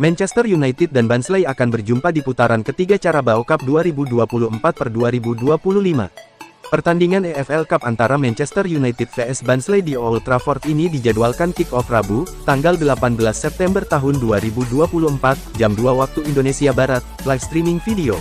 Manchester United dan Barnsley akan berjumpa di putaran ketiga Carabao Cup 2024-2025. Pertandingan EFL Cup antara Manchester United vs Barnsley di Old Trafford ini dijadwalkan kick-off Rabu, tanggal 18 September tahun 2024, jam 2 waktu Indonesia Barat, live streaming video.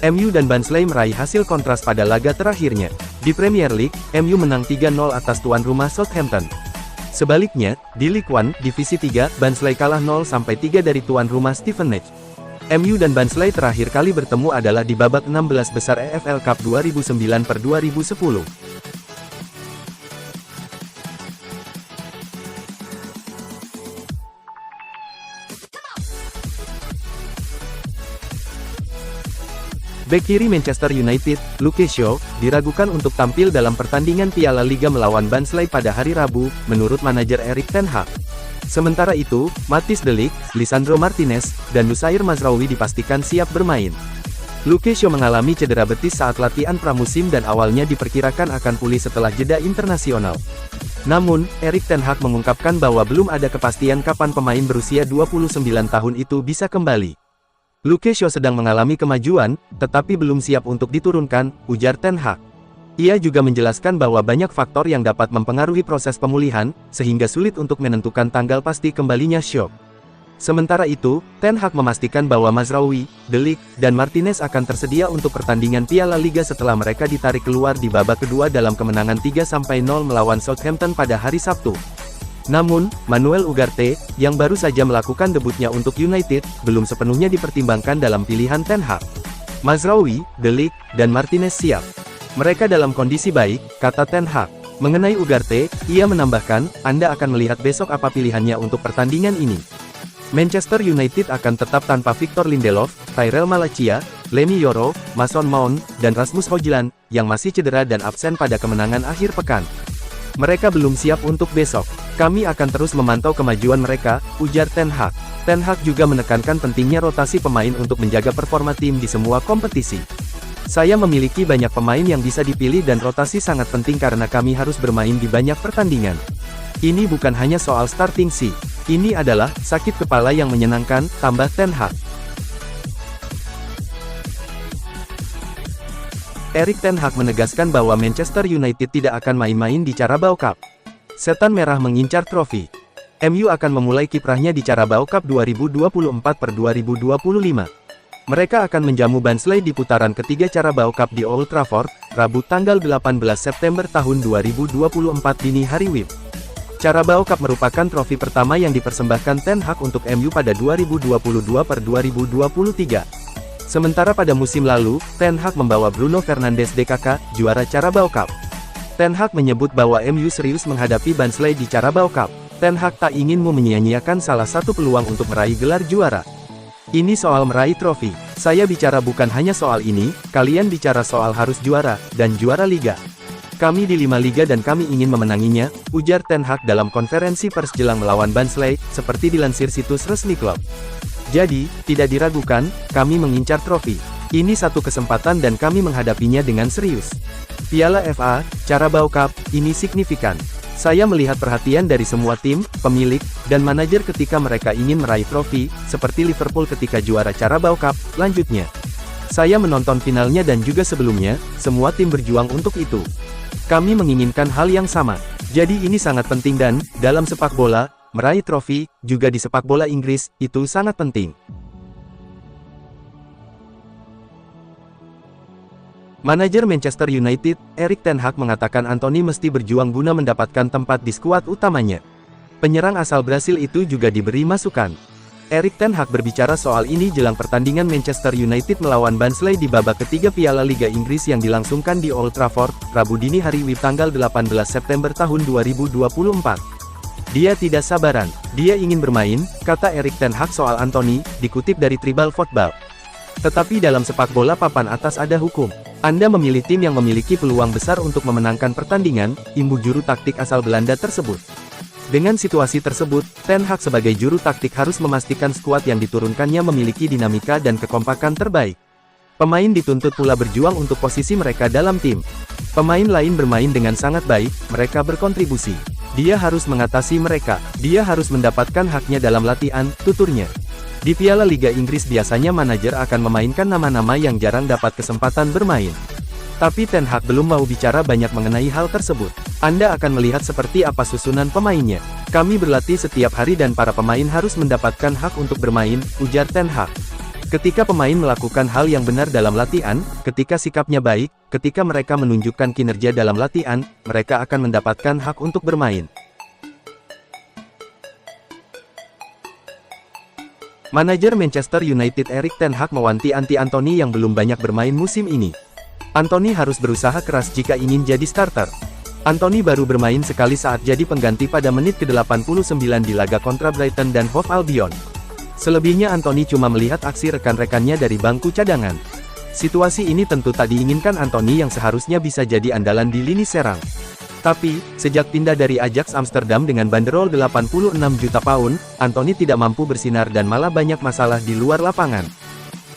MU dan Barnsley meraih hasil kontras pada laga terakhirnya. Di Premier League, MU menang 3-0 atas tuan rumah Southampton. Sebaliknya, di League One, Divisi 3, Barnsley kalah 0-3 dari tuan rumah Stevenage. MU dan Barnsley terakhir kali bertemu adalah di babak 16 besar EFL Cup 2009-2010. Bek kiri Manchester United, Luke Shaw, diragukan untuk tampil dalam pertandingan Piala Liga melawan Barnsley pada hari Rabu, menurut manajer Erik ten Hag. Sementara itu, Matthijs de Ligt, Lisandro Martinez, dan Noussair Mazraoui dipastikan siap bermain. Luke Shaw mengalami cedera betis saat latihan pramusim dan awalnya diperkirakan akan pulih setelah jeda internasional. Namun, Erik ten Hag mengungkapkan bahwa belum ada kepastian kapan pemain berusia 29 tahun itu bisa kembali. Luke Shaw sedang mengalami kemajuan, tetapi belum siap untuk diturunkan, ujar ten Hag. Ia juga menjelaskan bahwa banyak faktor yang dapat mempengaruhi proses pemulihan, sehingga sulit untuk menentukan tanggal pasti kembalinya Shaw. Sementara itu, ten Hag memastikan bahwa Mazraoui, de Ligt, dan Martinez akan tersedia untuk pertandingan Piala Liga setelah mereka ditarik keluar di babak kedua dalam kemenangan 3-0 melawan Southampton pada hari Sabtu. Namun, Manuel Ugarte, yang baru saja melakukan debutnya untuk United, belum sepenuhnya dipertimbangkan dalam pilihan ten Hag. Mazraoui, de Ligt, dan Martinez siap. Mereka dalam kondisi baik, kata ten Hag. Mengenai Ugarte, ia menambahkan, Anda akan melihat besok apa pilihannya untuk pertandingan ini. Manchester United akan tetap tanpa Victor Lindelof, Tyrell Malacia, Leny Yoro, Mason Mount, dan Rasmus Højlund, yang masih cedera dan absen pada kemenangan akhir pekan. Mereka belum siap untuk besok. Kami akan terus memantau kemajuan mereka, ujar ten Hag. Ten Hag juga menekankan pentingnya rotasi pemain untuk menjaga performa tim di semua kompetisi. Saya memiliki banyak pemain yang bisa dipilih dan rotasi sangat penting karena kami harus bermain di banyak pertandingan. Ini bukan hanya soal starting sih. Ini adalah sakit kepala yang menyenangkan, tambah ten Hag. Erik ten Hag menegaskan bahwa Manchester United tidak akan main-main di Carabao Cup. Setan Merah mengincar trofi. MU akan memulai kiprahnya di Carabao Cup 2024-2025. Mereka akan menjamu Barnsley di putaran ketiga Carabao Cup di Old Trafford, Rabu tanggal 18 September tahun 2024 dini hari WIB. Carabao Cup merupakan trofi pertama yang dipersembahkan ten Hag untuk MU pada 2022-2023. Sementara pada musim lalu, ten Hag membawa Bruno Fernandes DKK, juara Carabao Cup. Ten Hag menyebut bahwa MU serius menghadapi Barnsley di Carabao Cup. Ten Hag tak ingin menyia-nyiakan salah satu peluang untuk meraih gelar juara. Ini soal meraih trofi. Saya bicara bukan hanya soal ini, kalian bicara soal harus juara, dan juara liga. Kami di 5 liga dan kami ingin memenanginya, ujar ten Hag dalam konferensi pers jelang melawan Barnsley, seperti dilansir situs resmi klub. Jadi, tidak diragukan, kami mengincar trofi. Ini satu kesempatan dan kami menghadapinya dengan serius. Piala FA, Carabao Cup, ini signifikan. Saya melihat perhatian dari semua tim, pemilik, dan manajer ketika mereka ingin meraih trofi, seperti Liverpool ketika juara Carabao Cup, lanjutnya. Saya menonton finalnya dan juga sebelumnya, semua tim berjuang untuk itu. Kami menginginkan hal yang sama. Jadi ini sangat penting dan, dalam sepak bola, meraih trofi, juga di sepak bola Inggris, itu sangat penting. Manajer Manchester United, Erik ten Hag mengatakan Anthony mesti berjuang guna mendapatkan tempat di skuad utamanya. Penyerang asal Brasil itu juga diberi masukan. Erik ten Hag berbicara soal ini jelang pertandingan Manchester United melawan Barnsley di babak ketiga Piala Liga Inggris yang dilangsungkan di Old Trafford, Rabu dini hari WIB tanggal 18 September tahun 2024. Dia tidak sabaran, dia ingin bermain, kata Erik ten Hag soal Anthony, dikutip dari Tribal Football. Tetapi dalam sepak bola papan atas ada hukum. Anda memilih tim yang memiliki peluang besar untuk memenangkan pertandingan, imbu juru taktik asal Belanda tersebut. Dengan situasi tersebut, ten Hag sebagai juru taktik harus memastikan skuad yang diturunkannya memiliki dinamika dan kekompakan terbaik. Pemain dituntut pula berjuang untuk posisi mereka dalam tim. Pemain lain bermain dengan sangat baik, mereka berkontribusi. Dia harus mengatasi mereka, dia harus mendapatkan haknya dalam latihan, tuturnya. Di Piala Liga Inggris biasanya manajer akan memainkan nama-nama yang jarang dapat kesempatan bermain. Tapi Ten Hag belum mau bicara banyak mengenai hal tersebut. Anda akan melihat seperti apa susunan pemainnya. Kami berlatih setiap hari dan para pemain harus mendapatkan hak untuk bermain, ujar Ten Hag. Ketika pemain melakukan hal yang benar dalam latihan, ketika sikapnya baik, ketika mereka menunjukkan kinerja dalam latihan, mereka akan mendapatkan hak untuk bermain. Manajer Manchester United Erik ten Hag mewanti-wanti Anthony yang belum banyak bermain musim ini. Anthony harus berusaha keras jika ingin jadi starter. Anthony baru bermain sekali saat jadi pengganti pada menit ke-89 di laga kontra Brighton dan Hove Albion. Selebihnya Anthony cuma melihat aksi rekan-rekannya dari bangku cadangan. Situasi ini tentu tak diinginkan Anthony yang seharusnya bisa jadi andalan di lini serang. Tapi, sejak pindah dari Ajax Amsterdam dengan banderol 86 juta pound, Anthony tidak mampu bersinar dan malah banyak masalah di luar lapangan.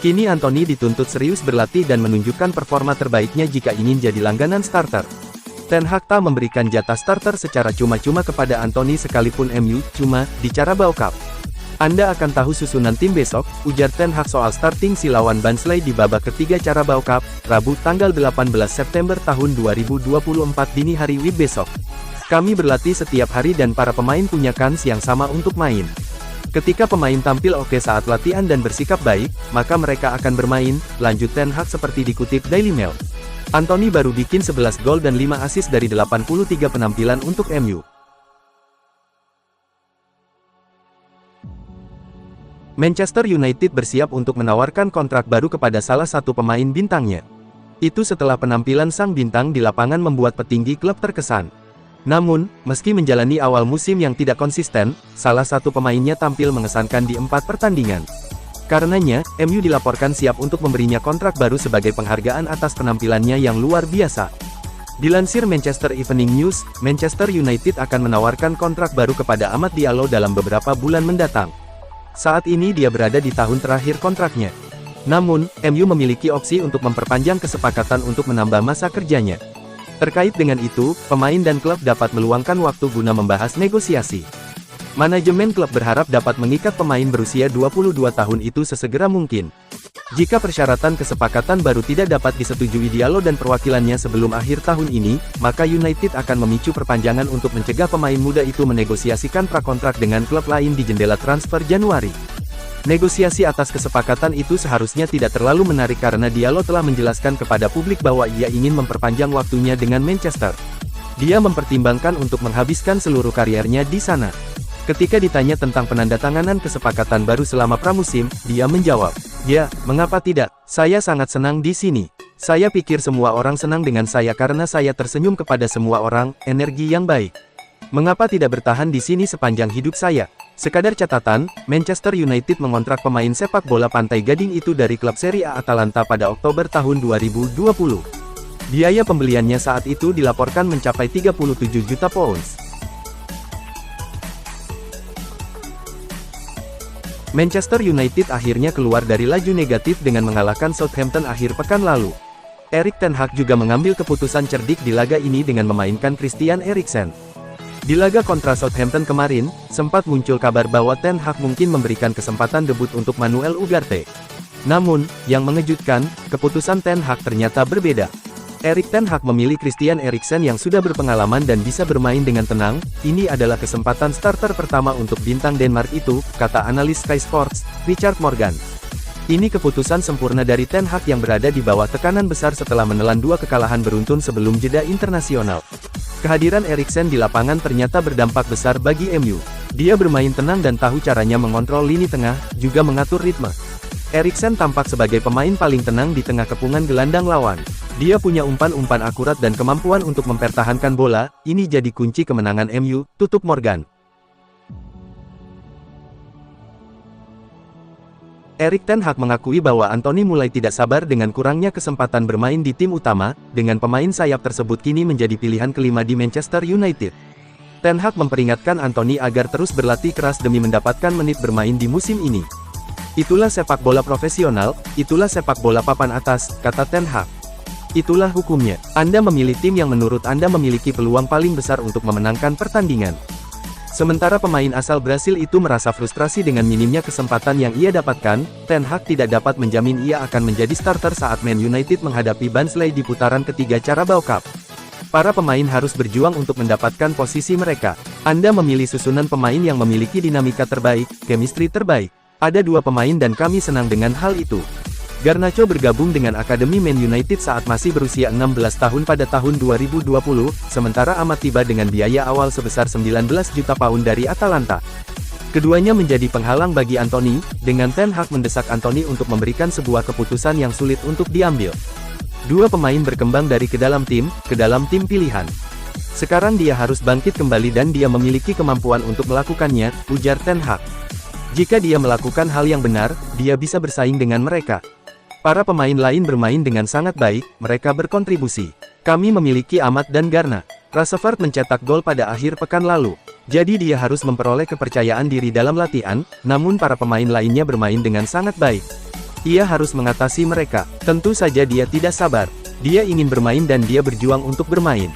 Kini Anthony dituntut serius berlatih dan menunjukkan performa terbaiknya jika ingin jadi langganan starter. Ten Hag tak memberikan jatah starter secara cuma-cuma kepada Anthony sekalipun MU cuma di Carabao Cup. Anda akan tahu susunan tim besok, ujar Ten Hag soal starting si lawan Barnsley di babak ketiga Carabao Cup, Rabu tanggal 18 September tahun 2024 dini hari WIB besok. Kami berlatih setiap hari dan para pemain punya kans yang sama untuk main. Ketika pemain tampil oke saat latihan dan bersikap baik, maka mereka akan bermain, lanjut Ten Hag seperti dikutip Daily Mail. Anthony baru bikin 11 gol dan 5 assist dari 83 penampilan untuk MU. Manchester United bersiap untuk menawarkan kontrak baru kepada salah satu pemain bintangnya. Itu setelah penampilan sang bintang di lapangan membuat petinggi klub terkesan. Namun, meski menjalani awal musim yang tidak konsisten, salah satu pemainnya tampil mengesankan di 4 pertandingan. Karenanya, MU dilaporkan siap untuk memberinya kontrak baru sebagai penghargaan atas penampilannya yang luar biasa. Dilansir Manchester Evening News, Manchester United akan menawarkan kontrak baru kepada Amad Diallo dalam beberapa bulan mendatang. Saat ini dia berada di tahun terakhir kontraknya. Namun, MU memiliki opsi untuk memperpanjang kesepakatan untuk menambah masa kerjanya. Terkait dengan itu, pemain dan klub dapat meluangkan waktu guna membahas negosiasi. Manajemen klub berharap dapat mengikat pemain berusia 22 tahun itu sesegera mungkin. Jika persyaratan kesepakatan baru tidak dapat disetujui Diallo dan perwakilannya sebelum akhir tahun ini, maka United akan memicu perpanjangan untuk mencegah pemain muda itu menegosiasikan prakontrak dengan klub lain di jendela transfer Januari. Negosiasi atas kesepakatan itu seharusnya tidak terlalu menarik karena Diallo telah menjelaskan kepada publik bahwa ia ingin memperpanjang waktunya dengan Manchester. Dia mempertimbangkan untuk menghabiskan seluruh kariernya di sana. Ketika ditanya tentang penandatanganan kesepakatan baru selama pramusim, dia menjawab, "Ya, mengapa tidak? Saya sangat senang di sini. Saya pikir semua orang senang dengan saya karena saya tersenyum kepada semua orang, energi yang baik. Mengapa tidak bertahan di sini sepanjang hidup saya?" Sekadar catatan, Manchester United mengontrak pemain sepak bola Pantai Gading itu dari klub Serie A Atalanta pada Oktober tahun 2020. Biaya pembeliannya saat itu dilaporkan mencapai 37 juta pounds. Manchester United akhirnya keluar dari laju negatif dengan mengalahkan Southampton akhir pekan lalu. Erik ten Hag juga mengambil keputusan cerdik di laga ini dengan memainkan Christian Eriksen. Di laga kontra Southampton kemarin, sempat muncul kabar bahwa Ten Hag mungkin memberikan kesempatan debut untuk Manuel Ugarte. Namun, yang mengejutkan, keputusan Ten Hag ternyata berbeda. Erik ten Hag memilih Christian Eriksen yang sudah berpengalaman dan bisa bermain dengan tenang. Ini adalah kesempatan starter pertama untuk bintang Denmark itu, kata analis Sky Sports, Richard Morgan. Ini keputusan sempurna dari Ten Hag yang berada di bawah tekanan besar setelah menelan 2 kekalahan beruntun sebelum jeda internasional. Kehadiran Eriksen di lapangan ternyata berdampak besar bagi MU. Dia bermain tenang dan tahu caranya mengontrol lini tengah, juga mengatur ritme. Eriksen tampak sebagai pemain paling tenang di tengah kepungan gelandang lawan. Dia punya umpan-umpan akurat dan kemampuan untuk mempertahankan bola, ini jadi kunci kemenangan MU, tutup Morgan. Erik ten Hag mengakui bahwa Anthony mulai tidak sabar dengan kurangnya kesempatan bermain di tim utama, dengan pemain sayap tersebut kini menjadi pilihan kelima di Manchester United. Ten Hag memperingatkan Anthony agar terus berlatih keras demi mendapatkan menit bermain di musim ini. Itulah sepak bola profesional, itulah sepak bola papan atas, kata Ten Hag. Itulah hukumnya. Anda memilih tim yang menurut Anda memiliki peluang paling besar untuk memenangkan pertandingan. Sementara pemain asal Brasil itu merasa frustrasi dengan minimnya kesempatan yang ia dapatkan, Ten Hag tidak dapat menjamin ia akan menjadi starter saat Man United menghadapi Barnsley di putaran ketiga Carabao Cup. Para pemain harus berjuang untuk mendapatkan posisi mereka. Anda memilih susunan pemain yang memiliki dinamika terbaik, chemistry terbaik. Ada dua pemain dan kami senang dengan hal itu. Garnacho bergabung dengan Akademi Man United saat masih berusia 16 tahun pada tahun 2020, sementara Amat tiba dengan biaya awal sebesar 19 juta pound dari Atalanta. Keduanya menjadi penghalang bagi Anthony, dengan Ten Hag mendesak Anthony untuk memberikan sebuah keputusan yang sulit untuk diambil. Dua pemain berkembang dari ke dalam tim pilihan. Sekarang dia harus bangkit kembali dan dia memiliki kemampuan untuk melakukannya, ujar Ten Hag. Jika dia melakukan hal yang benar, dia bisa bersaing dengan mereka. Para pemain lain bermain dengan sangat baik, mereka berkontribusi. Kami memiliki Amat dan Garna. Rashford mencetak gol pada akhir pekan lalu. Jadi dia harus memperoleh kepercayaan diri dalam latihan, namun para pemain lainnya bermain dengan sangat baik. Ia harus mengatasi mereka. Tentu saja dia tidak sabar. Dia ingin bermain dan dia berjuang untuk bermain.